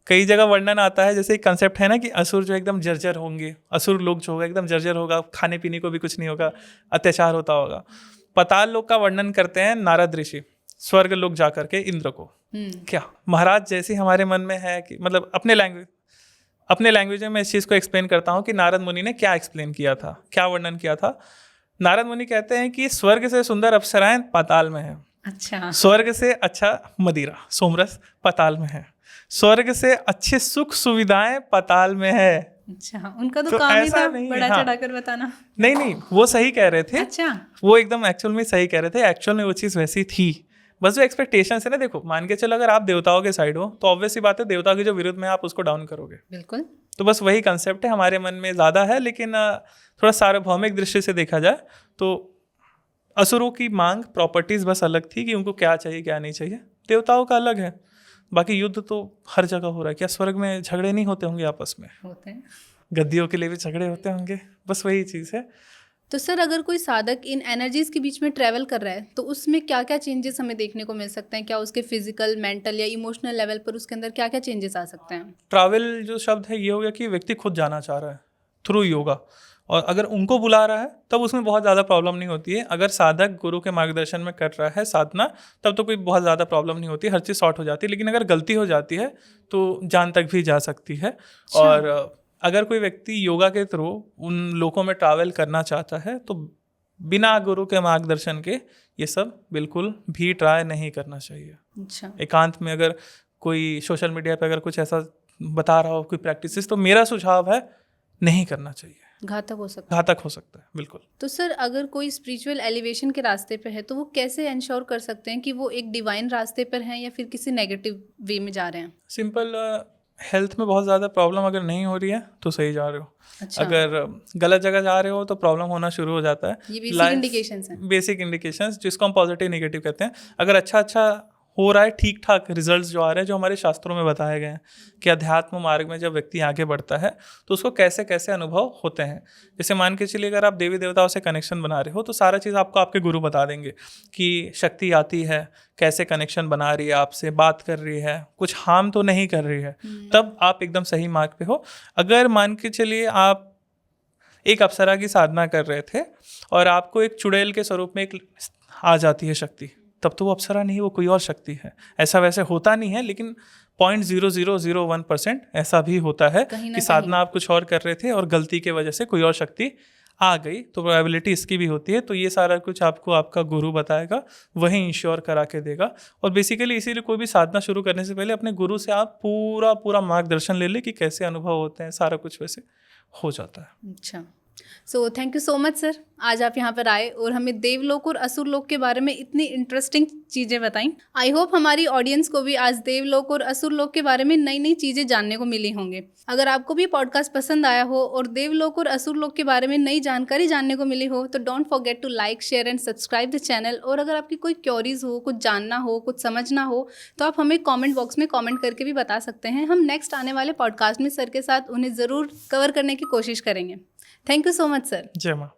कई जगह वर्णन आता है, जैसे एक कंसेप्ट है ना कि असुर जो एकदम जर्जर होंगे, असुर लोग जो होगा एकदम जर्जर होगा, खाने पीने को भी कुछ नहीं होगा, अत्याचार होता होगा। पाताल लोक का वर्णन करते हैं नारद ऋषि, स्वर्ग लोक जा करके इंद्र को। क्या महाराज जैसे हमारे मन में है कि मतलब अपने लैंग्वेज में मैं इस चीज़ को एक्सप्लेन करता हूँ कि नारद मुनि ने क्या एक्सप्लेन किया था, क्या वर्णन किया था। नारद मुनि कहते हैं कि स्वर्ग से सुंदर अप्सराएं पाताल में है। अच्छा। स्वर्ग से अच्छा मदिरा, सोमरस पाताल में है। स्वर्ग से अच्छे सुख सुविधाएं पाताल में है। अच्छा, उनका तो काम ही था बड़ा चढ़ाकर बताना। नहीं, वो सही कह रहे थे। अच्छा, वो एकदम एक्चुअल में सही कह रहे थे। एक्चुअल में वो चीज़ वैसी थी, बस जो एक्सपेक्टेशन है ना। देखो, मान के चलो अगर आप देवताओं के साइड हो तो ऑब्वियस सी बात है देवता के जो विरुद्ध में आप उसको डाउन करोगे। बिल्कुल। तो बस वही कंसेप्ट है, हमारे मन में ज़्यादा है। लेकिन थोड़ा सार्वभौमिक दृष्टि से देखा जाए तो असुरों की मांग, प्रॉपर्टीज़ बस अलग थी कि उनको क्या चाहिए क्या नहीं चाहिए। देवताओं का अलग है। बाकी युद्ध तो हर जगह हो रहा है। क्या स्वर्ग में झगड़े नहीं होते होंगे आपस में? होते हैं। गद्दियों के लिए भी झगड़े होते होंगे, बस वही चीज़ है। तो सर, अगर कोई साधक इन एनर्जीज के बीच में ट्रैवल कर रहा है तो उसमें क्या क्या चेंजेस हमें देखने को मिल सकते हैं? क्या उसके फिजिकल, मेंटल या इमोशनल लेवल पर उसके अंदर क्या क्या चेंजेस आ सकते हैं? ट्रैवल जो शब्द है ये हो गया कि व्यक्ति खुद जाना चाह रहा है थ्रू योगा, और अगर उनको बुला रहा है तब उसमें बहुत ज़्यादा प्रॉब्लम नहीं होती है। अगर साधक गुरु के मार्गदर्शन में कर रहा है साधना, तब तो कोई बहुत ज़्यादा प्रॉब्लम नहीं होती, हर चीज़ सॉर्ट हो जाती है। लेकिन अगर गलती हो जाती है तो जान तक भी जा सकती है। और अगर कोई व्यक्ति योगा के थ्रू उन लोगों में ट्रैवल करना चाहता है तो बिना गुरु के मार्गदर्शन के ये सब बिल्कुल भी ट्राई नहीं करना चाहिए। अच्छा। एकांत में अगर कोई सोशल मीडिया पे अगर कुछ ऐसा बता रहा हो, कोई प्रैक्टिसेस, तो मेरा सुझाव है नहीं करना चाहिए। घातक हो सकता है। बिल्कुल। तो सर, अगर कोई स्पिरिचुअल एलिवेशन के रास्ते पे है तो वो कैसे इंश्योर कर सकते हैं कि वो एक डिवाइन रास्ते पर हैं या फिर किसी नेगेटिव वे में जा रहे हैं? सिंपल, हेल्थ में बहुत ज़्यादा प्रॉब्लम अगर नहीं हो रही है तो सही जा रहे हो। अच्छा। अगर गलत जगह जा रहे हो तो प्रॉब्लम होना शुरू हो जाता है। ये बेसिक इंडिकेशंस हैं। बेसिक इंडिकेशंस जिसको हम पॉजिटिव नेगेटिव कहते हैं। अगर अच्छा हो रहा है, ठीक ठाक रिजल्ट्स जो आ रहे हैं, जो हमारे शास्त्रों में बताए गए हैं कि अध्यात्म मार्ग में जब व्यक्ति आगे बढ़ता है तो उसको कैसे कैसे अनुभव होते हैं। जैसे मान के चलिए अगर आप देवी देवताओं से कनेक्शन बना रहे हो तो सारा चीज़ आपको आपके गुरु बता देंगे कि शक्ति आती है, कैसे कनेक्शन बना रही है, आपसे बात कर रही है, कुछ हार्म तो नहीं कर रही है, तब आप एकदम सही मार्ग पे हो। अगर मान के चलिए आप एक अप्सरा की साधना कर रहे थे और आपको एक चुड़ैल के स्वरूप में एक आ जाती है शक्ति, तब तो वो अप्सरा नहीं, वो कोई और शक्ति है। ऐसा वैसे होता नहीं है, लेकिन 0.0001% ऐसा भी होता है कि साधना आप कुछ और कर रहे थे और गलती के वजह से कोई और शक्ति आ गई, तो प्रोबेबिलिटी इसकी भी होती है। तो ये सारा कुछ आपको आपका गुरु बताएगा, वही इंश्योर करा के देगा। और बेसिकली इसीलिए कोई भी साधना शुरू करने से पहले अपने गुरु से आप पूरा मार्गदर्शन ले ले कि कैसे अनुभव होते हैं, सारा कुछ वैसे हो जाता है। अच्छा, so thank you so much sir, आज आप यहाँ पर आए और हमें देवलोक और असुरलोक के बारे में इतनी इंटरेस्टिंग चीज़ें बताई। आई होप हमारी ऑडियंस को भी आज देवलोक और असुरलोक के बारे में नई नई चीज़ें जानने को मिली होंगे। अगर आपको भी पॉडकास्ट पसंद आया हो और देवलोक और असुरलोक के बारे में नई जानकारी जानने को मिली हो तो don't forget to like, share and subscribe the channel. और अगर आपकी कोई क्वेरीज हो, कुछ जानना हो, कुछ समझना हो, तो आप हमें कॉमेंट बॉक्स में कॉमेंट करके भी बता सकते हैं। हम नेक्स्ट आने वाले पॉडकास्ट में सर के साथ उन्हें ज़रूर कवर करने की कोशिश करेंगे। Thank you so much sir. जय माँ।